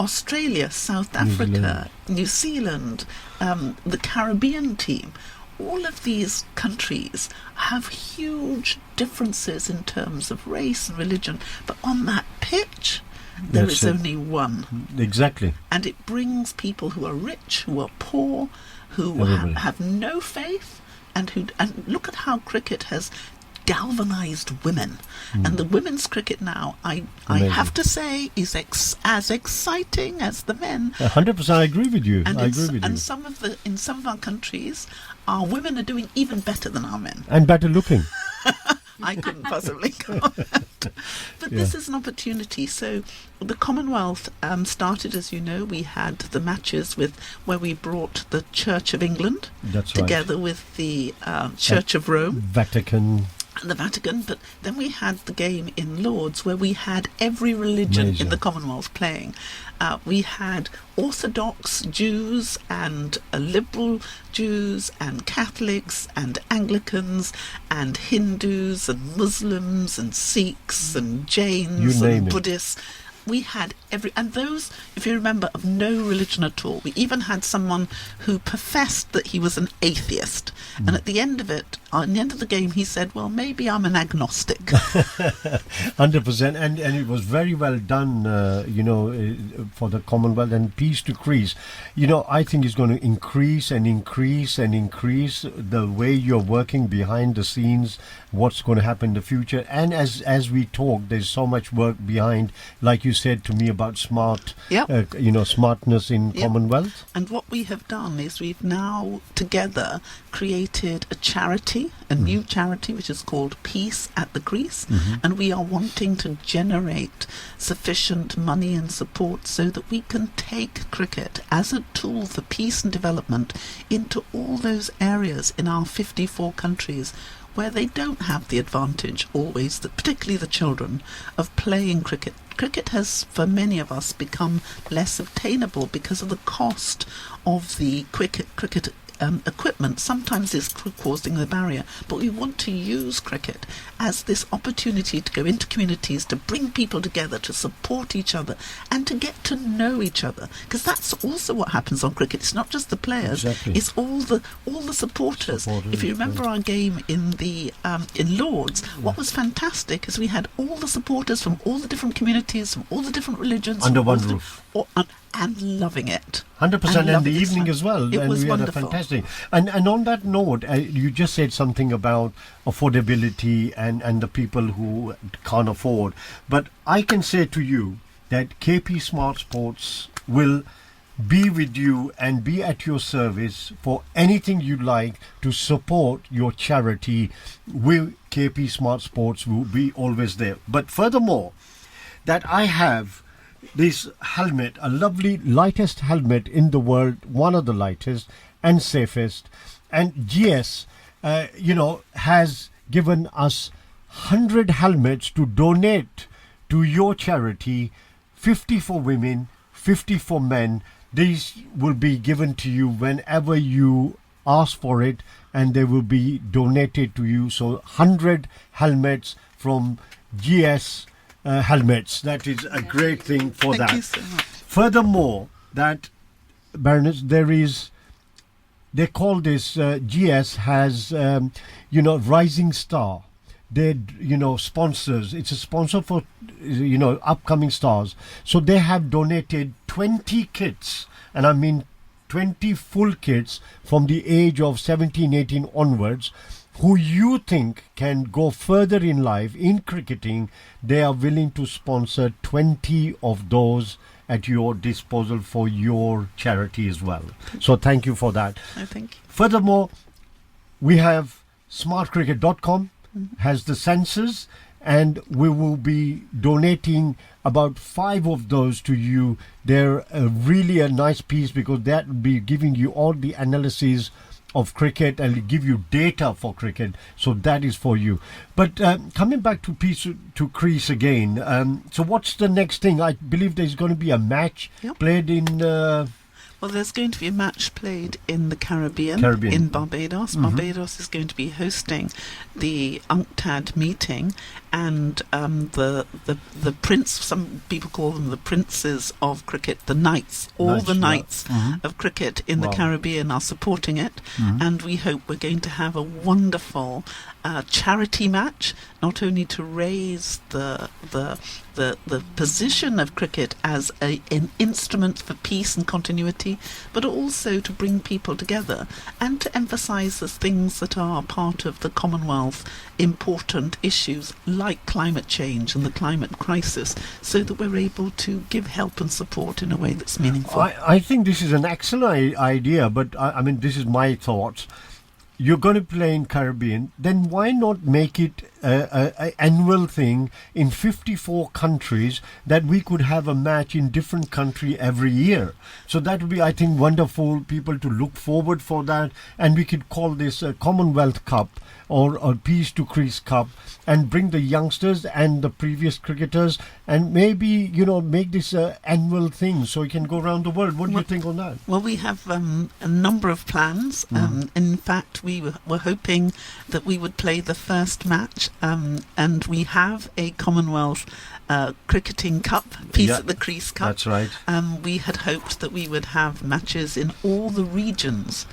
Australia, South Africa, New Zealand, the Caribbean team, all of these countries have huge differences in terms of race and religion, but on that pitch there is only one. Exactly. And it brings people who are rich, who are poor, who have no faith, and look at how cricket has galvanized women. And the women's cricket now, I have to say, is as exciting as the men. 100%, I agree with you. And in some of our countries, our women are doing even better than our men. And better looking. I couldn't possibly comment. But this is an opportunity. So the Commonwealth started, as you know, we had the matches where we brought the Church of England together with the Church of Rome. Vatican. The Vatican, but then we had the game in Lords where we had every religion in the Commonwealth playing. We had Orthodox Jews and liberal Jews and Catholics and Anglicans and Hindus and Muslims and Sikhs and Jains and Buddhists. We had and those, if you remember, of no religion at all. We even had someone who professed that he was an atheist. And at the end of it, at the end of the game, he said, well, maybe I'm an agnostic. 100%. And it was very well done, for the Commonwealth and peace to increase. I think it's going to increase and increase and increase the way you're working behind the scenes, what's going to happen in the future. And as we talk, there's so much work behind, like you said to me about smartness in Commonwealth. And what we have done is we've now together created a charity, a new charity, which is called Peace at the Crease, and we are wanting to generate sufficient money and support so that we can take cricket as a tool for peace and development into all those areas in our 54 countries where they don't have the advantage always, particularly the children, of playing cricket. Cricket has, for many of us, become less obtainable because of the cost of the cricket equipment. Sometimes it's causing the barrier, but we want to use cricket as this opportunity to go into communities, to bring people together, to support each other and to get to know each other, because that's also what happens on cricket. It's not just the players, it's all the supporters. If you remember our game in Lords, what was fantastic is we had all the supporters from all the different communities, from all the different religions under one roof. And loving it. 100%, and the evening as well. It was wonderful. Fantastic. And on that note, you just said something about affordability and the people who can't afford. But I can say to you that KP Smart Sports will be with you and be at your service for anything you'd like to support your charity. KP Smart Sports will be always there. But furthermore, that I have this helmet, a lovely lightest helmet in the world, one of the lightest and safest, and GS has given us 100 helmets to donate to your charity, 50 for women, 50 for men. These will be given to you whenever you ask for it, and they will be donated to you. So 100 helmets from GS helmets. That is a great thing for Thank that. you so much. Furthermore, that Baroness, they call this GS has Rising Star. They sponsors. It's a sponsor for upcoming stars. So they have donated 20 kits, and I mean 20 full kids from the age of 17, 18 onwards who you think can go further in life in cricketing. They are willing to sponsor 20 of those at your disposal for your charity as well. So thank you for that. I think. Furthermore, we have smartcricket.com has the sensors, and we will be donating about 5 of those to you. They're really a nice piece because that will be giving you all the analysis of cricket and give you data for cricket. So that is for you. But coming back to Chris again, so what's the next thing? I believe there's going to be a match played in... Well, there's going to be a match played in the Caribbean. In Barbados. Barbados is going to be hosting the UNCTAD meeting, and the prince, some people call them the princes of cricket, the knights, the knights of cricket in the Caribbean are supporting it, and we hope we're going to have a wonderful charity match, not only to raise the position of cricket as an instrument for peace and continuity, but also to bring people together and to emphasise the things that are part of the Commonwealth, important issues like climate change and the climate crisis, so that we're able to give help and support in a way that's meaningful. I think this is an excellent idea, but I mean, this is my thoughts. You're going to play in Caribbean, then why not make it an annual thing in 54 countries, that we could have a match in different country every year? So that would be, I think, wonderful, people to look forward for that, and we could call this a Commonwealth Cup or a Peace to Crease Cup, and bring the youngsters and the previous cricketers, and maybe, make this an annual thing so you can go around the world. What do you think on that? Well, we have a number of plans. In fact, we were hoping that we would play the first match, and we have a Commonwealth Cricketing Cup, Peace at the Crease Cup. That's right. We had hoped that we would have matches in all the regions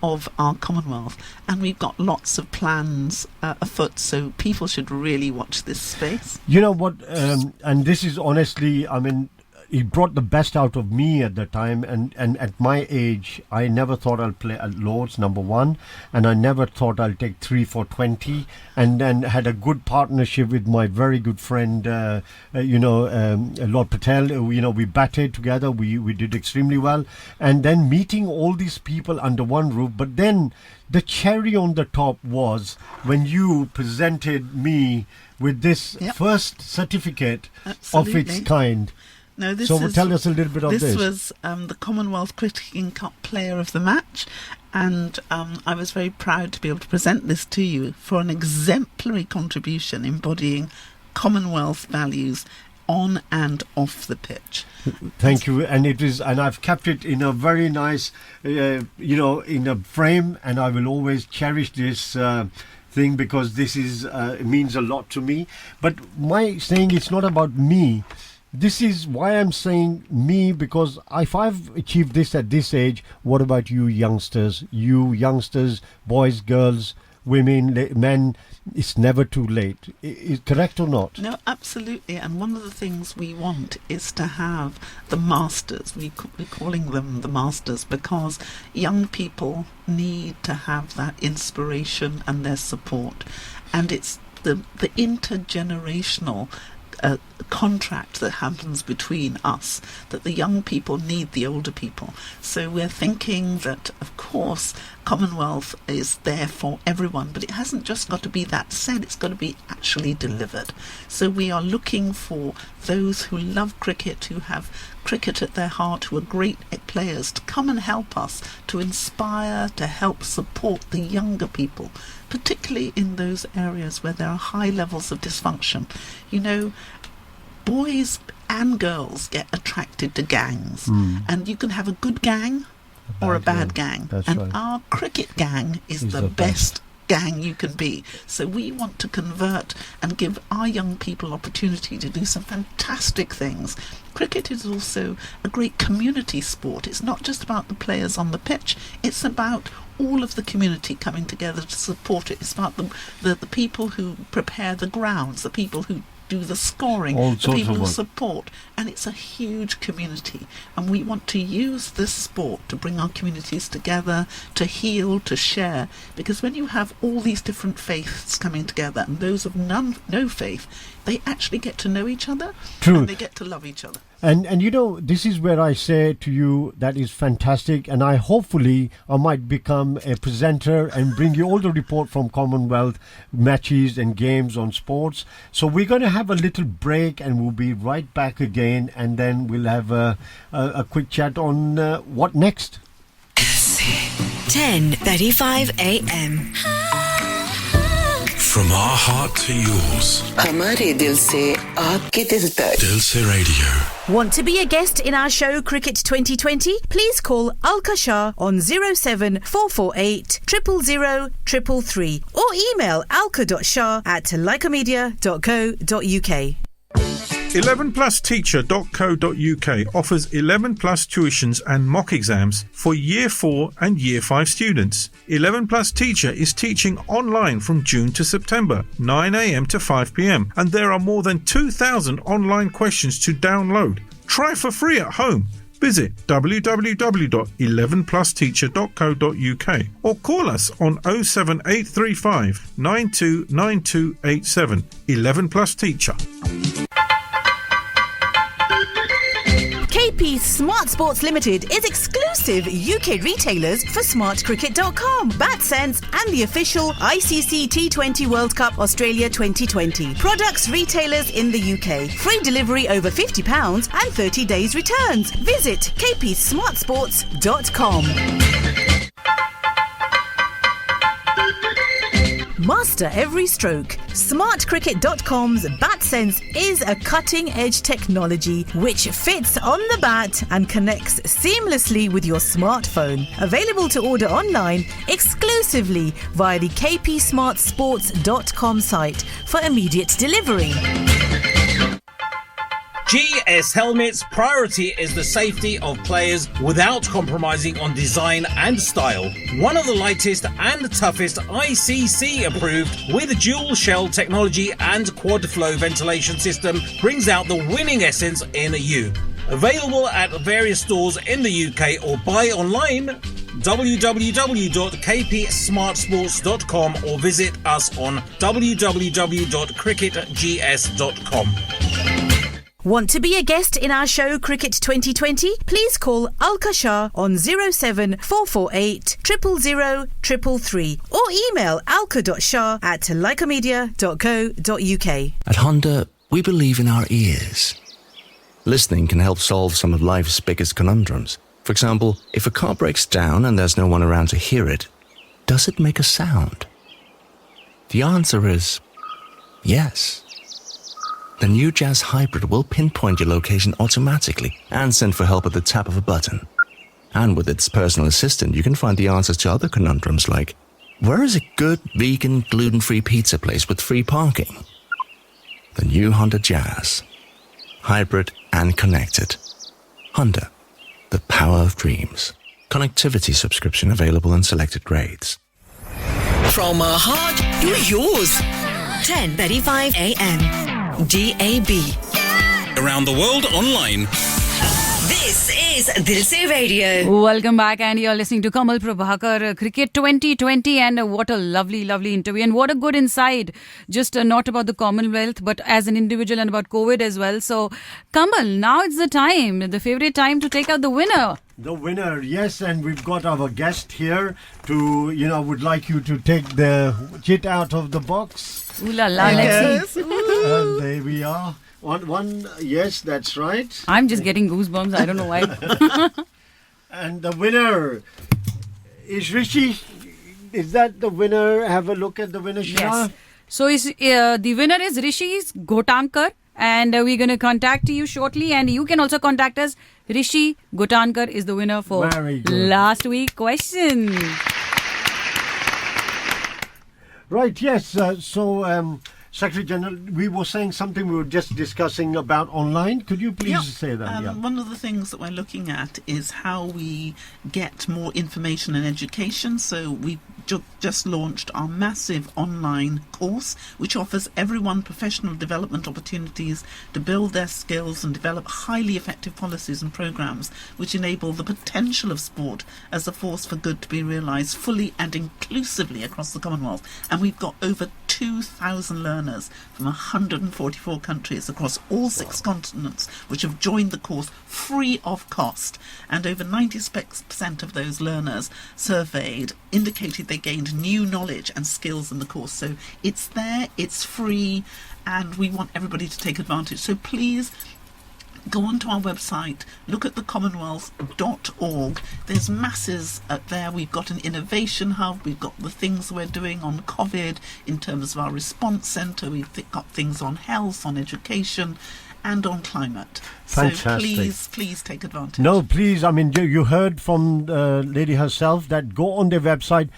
of our Commonwealth, and we've got lots of plans afoot, so people should really watch this space. You know what, and this is honestly, I mean, it brought the best out of me at the time, and at my age I never thought I'll play at Lords, number one, and I never thought I'll take 3 for 20, and then had a good partnership with my very good friend Lord Patel. We batted together, we did extremely well, and then meeting all these people under one roof. But then the cherry on the top was when you presented me with this first certificate of its kind. No, tell us a little bit of this. This was the Commonwealth Cricketing Cup Player of the Match, and I was very proud to be able to present this to you for an exemplary contribution embodying Commonwealth values on and off the pitch. Thank you, and I've kept it in a very nice, in a frame, and I will always cherish this thing, because this is it means a lot to me. But my saying it's not about me. This is why I'm saying me, because if I've achieved this at this age, what about you youngsters? You youngsters, boys, girls, women, men, it's never too late. Is correct or not? No, absolutely. And one of the things we want is to have the masters. We're calling them the masters because young people need to have that inspiration and their support. And it's the intergenerational contract that happens between us, that the young people need the older people. So we're thinking that, of course, Commonwealth is there for everyone, but it hasn't just got to be that said, it's got to be actually delivered. So we are looking for those who love cricket, who have cricket at their heart, who are great players, to come and help us, to inspire, to help support the younger people, particularly in those areas where there are high levels of dysfunction. Boys and girls get attracted to gangs, and you can have a good gang or a bad gang. And right. Our cricket gang is the best gang you can be. So we want to convert and give our young people opportunity to do some fantastic things. Cricket is also a great community sport. It's not just about the players on the pitch, it's about all of the community coming together to support it. It's about the people who prepare the grounds, the people who do the scoring, the people who support, and it's a huge community, and we want to use this sport to bring our communities together, to heal, to share, because when you have all these different faiths coming together and those of no faith, they actually get to know each other. True. And they get to love each other. And you know, this is where I say to you, that is fantastic, and I might become a presenter and bring you all the report from Commonwealth matches and games on sports. So we're going to have a little break and we'll be right back again, and then we'll have a quick chat on what next. 10:35 a.m. From our heart to yours. हमारे दिल से आपके दिल तक. Dilse Radio. Want to be a guest in our show Cricket 2020? Please call Alka Shah on 07448 000 333 or email alka.shah@lycamedia.co.uk. 11plusteacher.co.uk offers 11 plus tuitions and mock exams for Year 4 and Year 5 students. 11 Plus Teacher is teaching online from June to September, 9 a.m. to 5 p.m. and there are more than 2,000 online questions to download. Try for free at home. Visit www.11plusteacher.co.uk or call us on 07835 929287. 11 Plus Teacher. KP Smart Sports Limited is exclusive UK retailers for smartcricket.com, BatSense and the official ICC T20 World Cup Australia 2020. Products retailers in the UK. Free delivery over £50 and 30 days returns. Visit kpsmartsports.com. Master every stroke. SmartCricket.com's BatSense is a cutting-edge technology which fits on the bat and connects seamlessly with your smartphone. Available to order online exclusively via the kpsmartsports.com site for immediate delivery. GS Helmets' priority is the safety of players without compromising on design and style. One of the lightest and toughest ICC approved with dual shell technology and quad flow ventilation system brings out the winning essence in you. Available at various stores in the UK or buy online www.kpsmartsports.com or visit us on www.cricketgs.com. Want to be a guest in our show Cricket 2020? Please call Alka Shah on 07448 000 333 or email alka.shah@lycamedia.co.uk. At Honda, we believe in our ears. Listening can help solve some of life's biggest conundrums. For example, if a car breaks down and there's no one around to hear it, does it make a sound? The answer is yes. The new Jazz Hybrid will pinpoint your location automatically and send for help at the tap of a button. And with its personal assistant, you can find the answers to other conundrums like, where is a good vegan, gluten-free pizza place with free parking? The new Honda Jazz. Hybrid and connected. Honda, the power of dreams. Connectivity subscription available in selected grades. From our heart to yours. 10:35 a.m. DAB. Around the world online. This is Dilse Radio. Welcome back, and you're listening to Kamal Prabhakar, Cricket 2020, and what a lovely interview, and what a good insight, just not about the Commonwealth, but as an individual and about COVID as well. So, Kamal, now it's the time, the favorite time to take out the winner. The winner, yes, and we've got our guest here to, would like you to take the chit out of the box. Ooh la la, let's see. And there we are. One, yes, that's right. I'm just getting goosebumps, I don't know why. And the winner is Rishi. Is that the winner? Have a look at the winner, Shah. Yes. So the winner is Rishi Gotankar, and we're going to contact you shortly, and you can also contact us. Rishi Gotankar is the winner for last week's question. Right, yes. Secretary General, we were saying something, we were just discussing about online. Could you please say that? One of the things that we're looking at is how we get more information and education. So we just launched our massive online course, which offers everyone professional development opportunities to build their skills and develop highly effective policies and programs which enable the potential of sport as a force for good to be realised fully and inclusively across the Commonwealth. And we've got over 2,000 learners from 144 countries across all 6 continents which have joined the course free of cost, and over 96% of those learners surveyed indicated they gained new knowledge and skills in the course. So it's there, it's free, and we want everybody to take advantage. So please go onto our website, look at thecommonwealth.org. There's masses up there. We've got an innovation hub, we've got the things we're doing on COVID in terms of our response centre, we've got things on health, on education and on climate. Fantastic. So please take advantage. No, please, I mean, you heard from the lady herself that go on their website.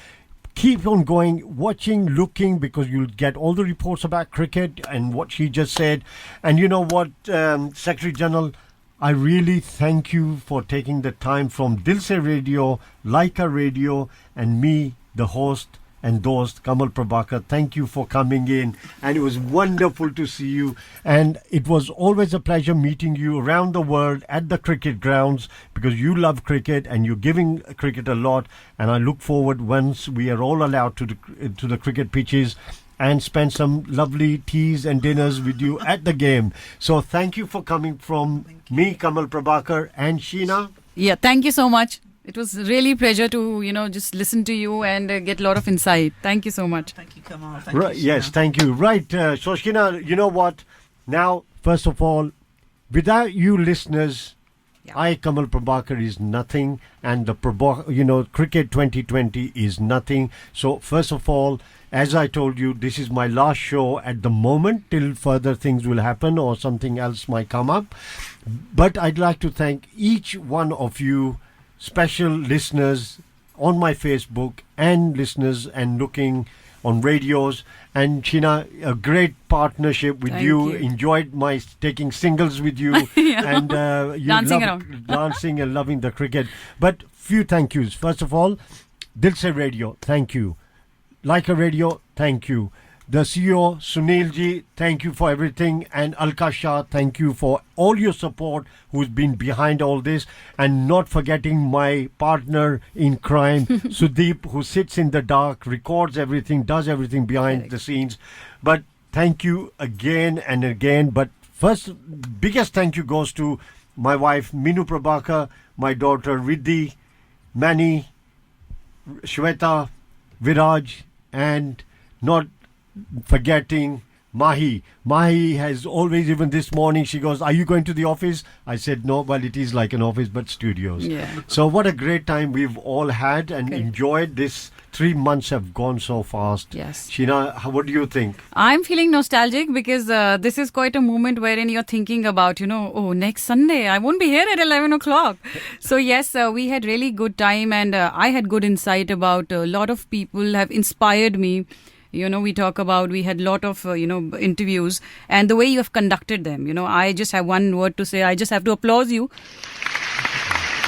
Keep on going, watching, looking, because you'll get all the reports about cricket and what she just said. And you know what, Secretary General, I really thank you for taking the time from Dil Se Radio, Laika Radio, and me, the host and dost, Kamal Prabhakar. Thank you for coming in, and it was wonderful to see you. And it was always a pleasure meeting you around the world at the cricket grounds, because you love cricket and you're giving cricket a lot. And I look forward once we are all allowed to the cricket pitches and spend some lovely teas and dinners with you at the game. So thank you for coming from me, Kamal Prabhakar, and Sheena. Yeah, thank you so much. It was really a pleasure to, just listen to you and get a lot of insight. Thank you so much. Thank you, Kamal. Right, yes, thank you. Right, so Sheena, you know what? Now, first of all, without you listeners, I, Kamal Prabhakar, is nothing, and the Cricket 2020 is nothing. So, first of all, as I told you, this is my last show at the moment till further things will happen or something else might come up. But I'd like to thank each one of you, special listeners on my Facebook and listeners and looking on radios. And Sheena, a great partnership with you. Enjoyed my taking singles with you and you dancing around. dancing and loving the cricket. But few thank yous. First of all, Dil Se Radio, thank you. Laika Radio, thank you. The CEO, Sunil Ji, thank you for everything. And Alka Shah, thank you for all your support, who's been behind all this. And not forgetting my partner in crime, Sudeep, who sits in the dark, records everything, does everything behind the scenes. But thank you again and again. But first, biggest thank you goes to my wife, Minu Prabhakar, my daughter, Riddhi, Mani, Shweta, Viraj, and not forgetting Mahi. Mahi has always, even this morning, she goes, "Are you going to the office?" I said, "No, well, it is like an office, but studios." Yeah. So what a great time we've all had and enjoyed. This 3 months have gone so fast. Yes. Sheena, what do you think? I'm feeling nostalgic because this is quite a moment wherein you're thinking about, next Sunday, I won't be here at 11 o'clock. So yes, we had really good time, and I had good insight about a lot of people have inspired me. We talk about, we had a lot of, interviews, and the way you have conducted them, I just have one word to say. I just have to applaud you.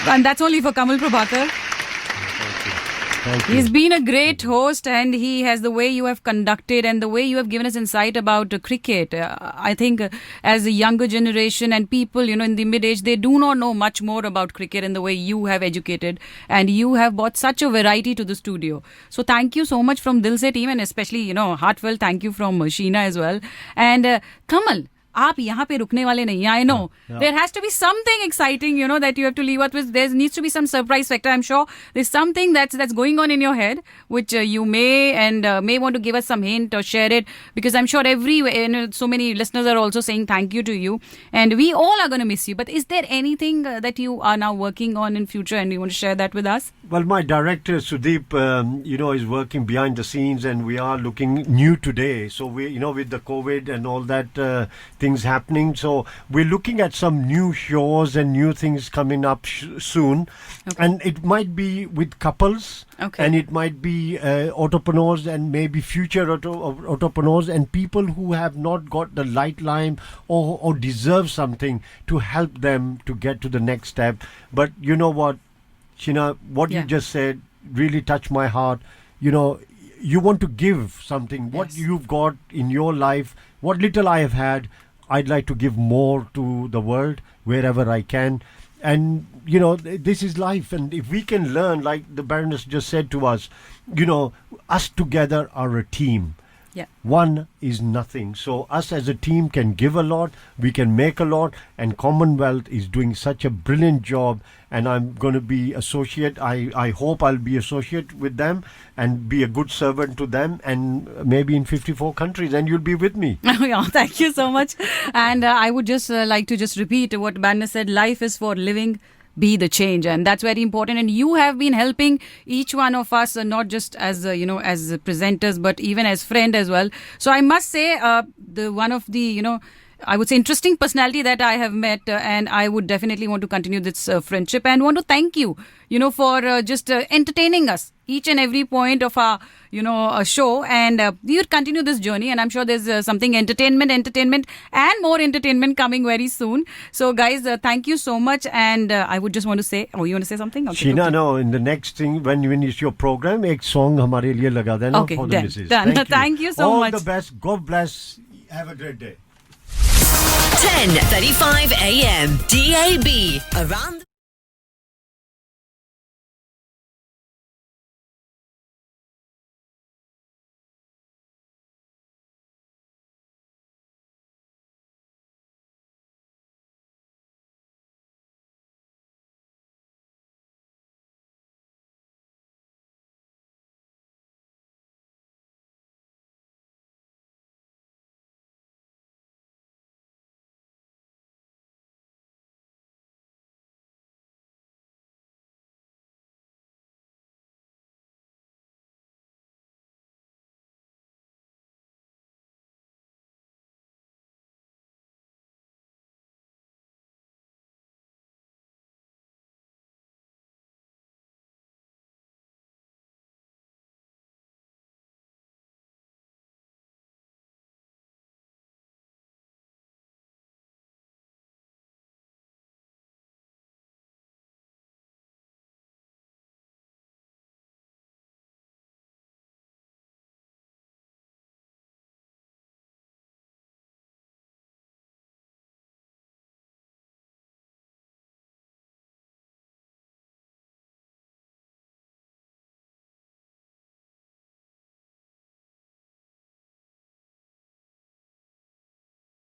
And that's only for Kamal Prabhakar. He's been a great host, and he has the way you have conducted and the way you have given us insight about cricket. I think as a younger generation and people, in the mid-age, they do not know much more about cricket in the way you have educated, and you have brought such a variety to the studio. So thank you so much from Dil Se team, and especially, heartfelt thank you from Sheena as well. And Kamal, आप यहाँ पे रुकने वाले नहीं. I know there has to be something exciting, that you have to leave out with. There needs to be some surprise factor. I'm sure there's something that's going on in your head, which you may want to give us some hint or share it, because I'm sure so many listeners are also saying thank you to you, and we all are going to miss you. But is there anything that you are now working on in future, and you want to share that with us? Well, my director Sudeep, is working behind the scenes, and we are looking new today. So we, with the COVID and all that thing things happening. So we're looking at some new shows and new things coming up soon. And it might be with couples. And it might be entrepreneurs and maybe future entrepreneurs and people who have not got the light line or deserve something to help them to get to the next step. But you know what, Sheena, what you just said really touched my heart. You know, you want to give something. What you've got in your life, what little I have had, I'd like to give more to the world wherever I can. And, you know, this is life. And if we can learn, like the Baroness just said to us, you know, us together are a team. Yeah. One is nothing. So us as a team can give a lot, we can make a lot, and Commonwealth is doing such a brilliant job. And I'm going to be associate. I hope I'll be associate with them and be a good servant to them, and maybe in 54 countries, and you'll be with me. Yeah, thank you so much. And I would just like to just repeat what Banna said. Life is for living. Be the change, and that's very important. And you have been helping each one of us, not just as as presenters, but even as friend as well. So I must say, the one of the I would say interesting personality that I have met, and I would definitely want to continue this friendship, and want to thank you, for just entertaining us each and every point of our, show, and we will continue this journey, and I'm sure there's something entertainment, and more entertainment coming very soon. So, guys, thank you so much, and I would just want to say, you want to say something? Okay, Sheena, no, in the next thing, when it's your program, एक song हमारे लिए लगा देना for the missus. Done. Thank you so much. All the best. God bless. Have a great day. 10:35 a.m. DAB around